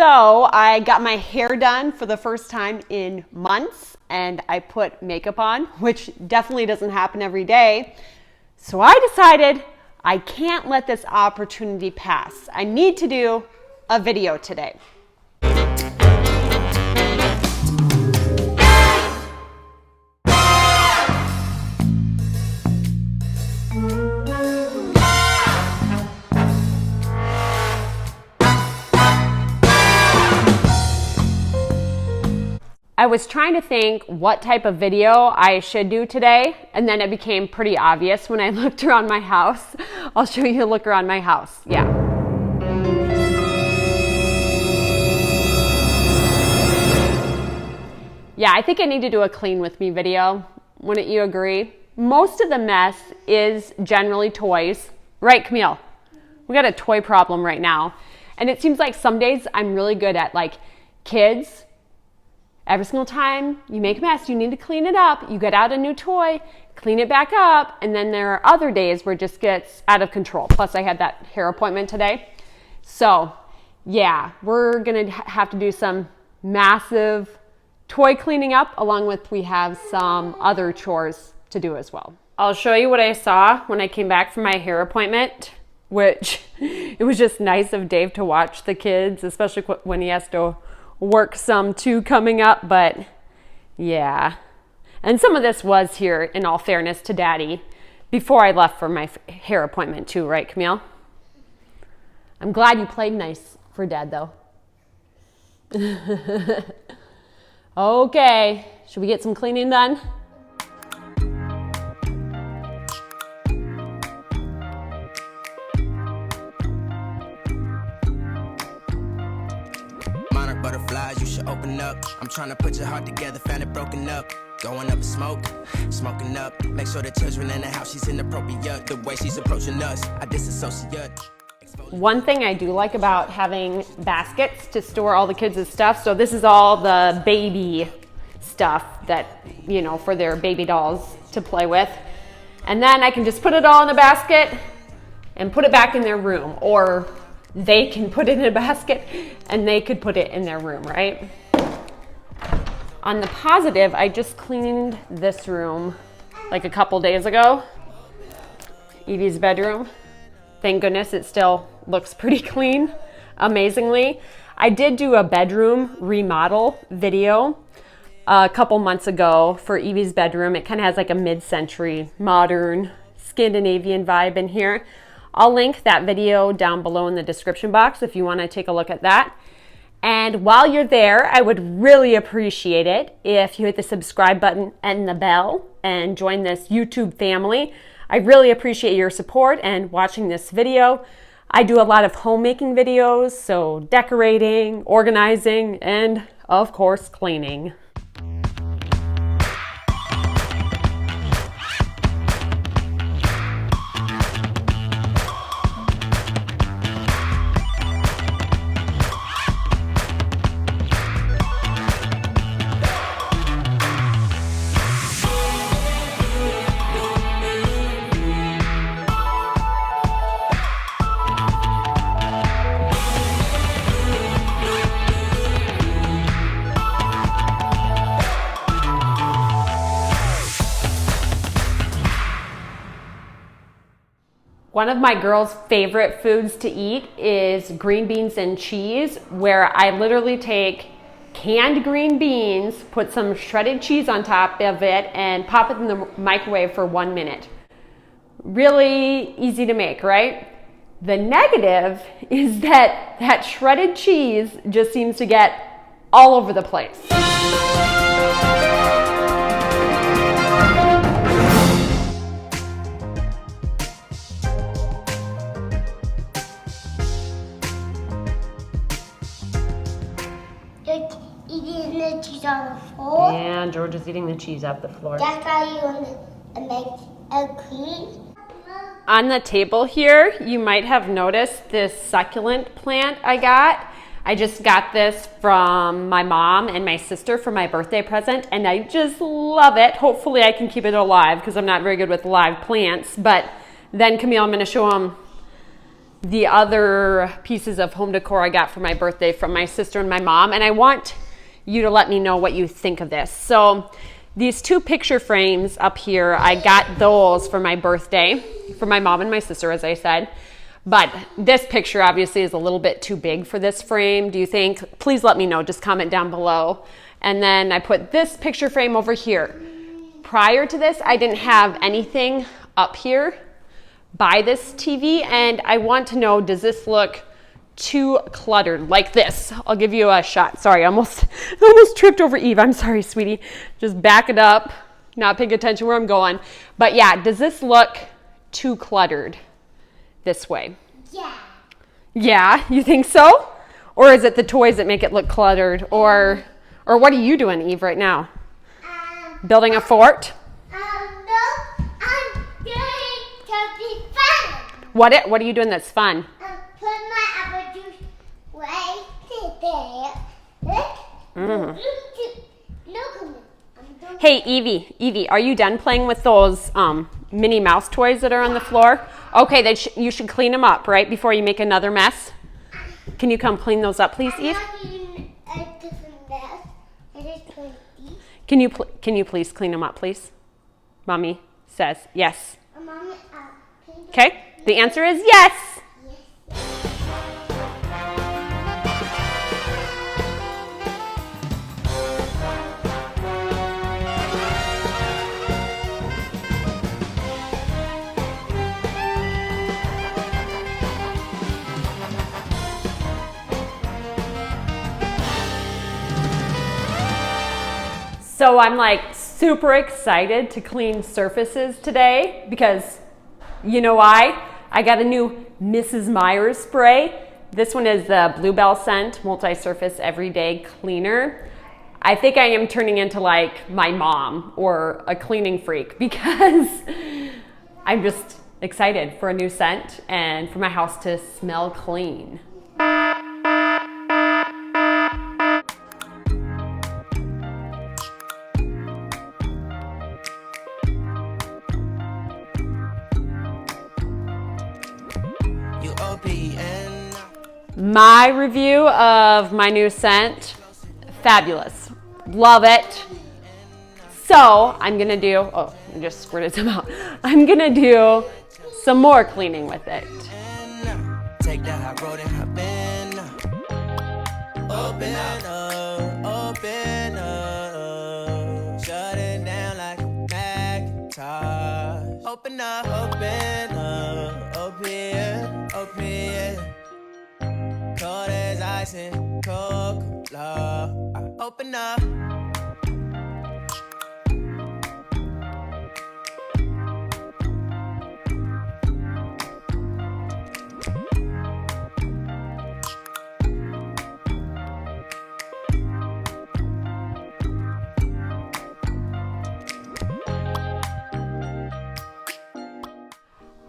So I got my hair done for the first time in months, and I put makeup on, which definitely doesn't happen every day. So I decided I can't let this opportunity pass. I need to do a video today. I was trying to think what type of video I should do today, and then it became pretty obvious when I looked around my house. I'll show you a look around my house. Yeah. Yeah, I think I need to do a clean with me video. Wouldn't you agree? Most of the mess is generally toys. Right, Camille? We got a toy problem right now. And it seems like some days I'm really good at like kids. Every single time you make a mess, you need to clean it up. You get out a new toy, clean it back up, and then there are other days where it just gets out of control. Plus, I had that hair appointment today. So, yeah, we're going to have to do some massive toy cleaning up, along with we have some other chores to do as well. I'll show you what I saw when I came back from my hair appointment, which it was just nice of Dave to watch the kids, especially when he has to work some too coming up, but yeah. And some of this was here, in all fairness to Daddy, before I left for my hair appointment too, right, Camille? I'm glad you played nice for Dad, though. Okay, should we get some cleaning done? Butterflies, you should open up. I'm trying to put your heart together, found it broken up. Going up in smoke, smoking up. Make sure the children in the house, she's inappropriate. The way she's approaching us, I disassociate. One thing I do like about having baskets to store all the kids' stuff. So this is all the baby stuff that, you know, for their baby dolls to play with. And then I can just put it all in a basket and put it back in their room, or they can put it in a basket and they could put it in their room, right? On the positive, I just cleaned this room like a couple days ago. Evie's bedroom. Thank goodness it still looks pretty clean, amazingly. I did do a bedroom remodel video a couple months ago for Evie's bedroom. It kind of has like a mid-century modern Scandinavian vibe in here. I'll link that video down below in the description box if you want to take a look at that. And while you're there, I would really appreciate it if you hit the subscribe button and the bell and join this YouTube family. I really appreciate your support and watching this video. I do a lot of homemaking videos, so decorating, organizing, and of course, cleaning. One of my girls' favorite foods to eat is green beans and cheese, where I literally take canned green beans, put some shredded cheese on top of it, and pop it in the microwave for 1 minute. Really easy to make, right? The negative is that that shredded cheese just seems to get all over the place. Eating the cheese on the floor. Yeah, George is eating the cheese off the floor. That's why you want to make it clean. On the table here, you might have noticed this succulent plant I got. I just got this from my mom and my sister for my birthday present, and I just love it. Hopefully I can keep it alive because I'm not very good with live plants. But then Camille, I'm going to show them the other pieces of home decor I got for my birthday from my sister and my mom, and I want you to let me know what you think of this. So these 2 picture frames up here, I got those for my birthday, for my mom and my sister, as I said. But this picture obviously is a little bit too big for this frame. Do you think? Please let me know. Just comment down below. And then I put this picture frame over here. Prior to this, I didn't have anything up here by this TV, and I want to know, does this look too cluttered like this? I'll give you a shot. Sorry, I almost tripped over Eve. I'm sorry, sweetie. Just back it up, not paying attention where I'm going. But yeah, does this look too cluttered this way? Yeah. Yeah, you think so? Or is it the toys that make it look cluttered? Or what are you doing, Eve, right now? Building a fort? No, I'm doing something fun. What are you doing that's fun? Put my apple juice right there. Look. Look at me. I'm doing. Hey, Evie, are you done playing with those Minnie Mouse toys that are on the floor? Okay, you should clean them up, right, before you make another mess. Can you come clean those up, please, Eve? I'm doing a different mess. I just put these. Can you please clean them up, please? Mommy says yes. Mommy, can you Okay, the answer is yes. So I'm like super excited to clean surfaces today because you know why? I got a new Mrs. Meyer's spray. This one is the Bluebell scent, multi-surface everyday cleaner. I think I am turning into like my mom or a cleaning freak because I'm just excited for a new scent and for my house to smell clean. My review of my new scent, fabulous. Love it. So I'm gonna do, oh, I just squirted some out. I'm gonna do some more cleaning with it. Take that hot road and hop in. Open up. Shut it down like a Macintosh. Open up. Cold as ice and Coca-Cola. Open up.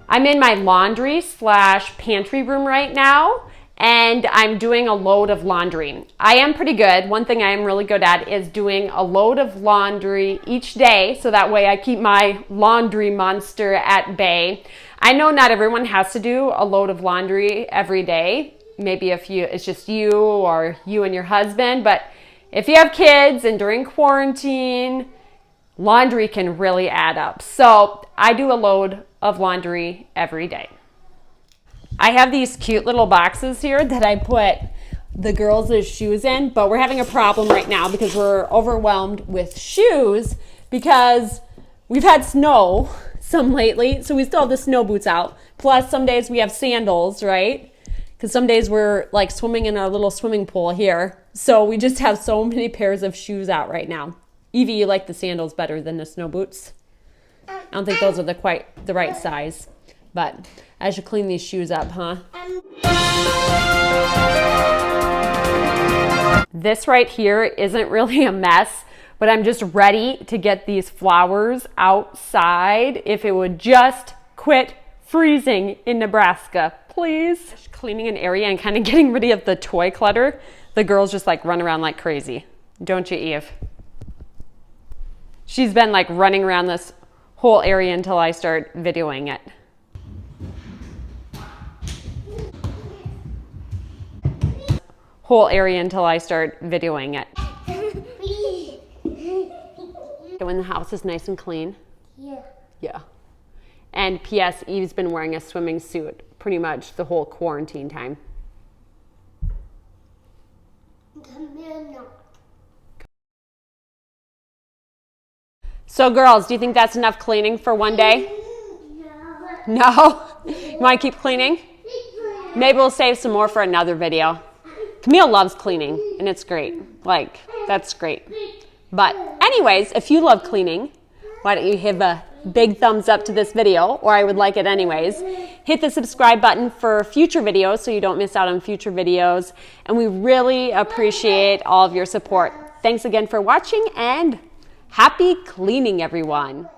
I'm in my laundry/pantry room right now, and I'm doing a load of laundry. I am pretty good. One thing I am really good at is doing a load of laundry each day, so that way I keep my laundry monster at bay. I know not everyone has to do a load of laundry every day. Maybe if it's just you or you and your husband, but if you have kids and during quarantine, laundry can really add up. So I do a load of laundry every day. I have these cute little boxes here that I put the girls' shoes in, but we're having a problem right now because we're overwhelmed with shoes because we've had snow some lately, so we still have the snow boots out. Plus some days we have sandals, right? Because some days we're like swimming in our little swimming pool here. So we just have so many pairs of shoes out right now. Evie, you like the sandals better than the snow boots? I don't think those are quite the right size, but I should clean these shoes up, huh? This right here isn't really a mess, but I'm just ready to get these flowers outside if it would just quit freezing in Nebraska, please. Just cleaning an area and kind of getting rid of the toy clutter. The girls just like run around like crazy. Don't you, Eve? She's been like running around this whole area until I start videoing it. whole area until I start videoing it. So when the house is nice and clean. Yeah. Yeah. And P.S. Eve's been wearing a swimming suit pretty much the whole quarantine time. So girls, do you think that's enough cleaning for one day? No? You want to keep cleaning? Maybe we'll save some more for another video. Camille loves cleaning, and it's great. Like, that's great. But anyways, if you love cleaning, why don't you give a big thumbs up to this video, or I would like it anyways. Hit the subscribe button for future videos so you don't miss out on future videos. And we really appreciate all of your support. Thanks again for watching, and happy cleaning, everyone.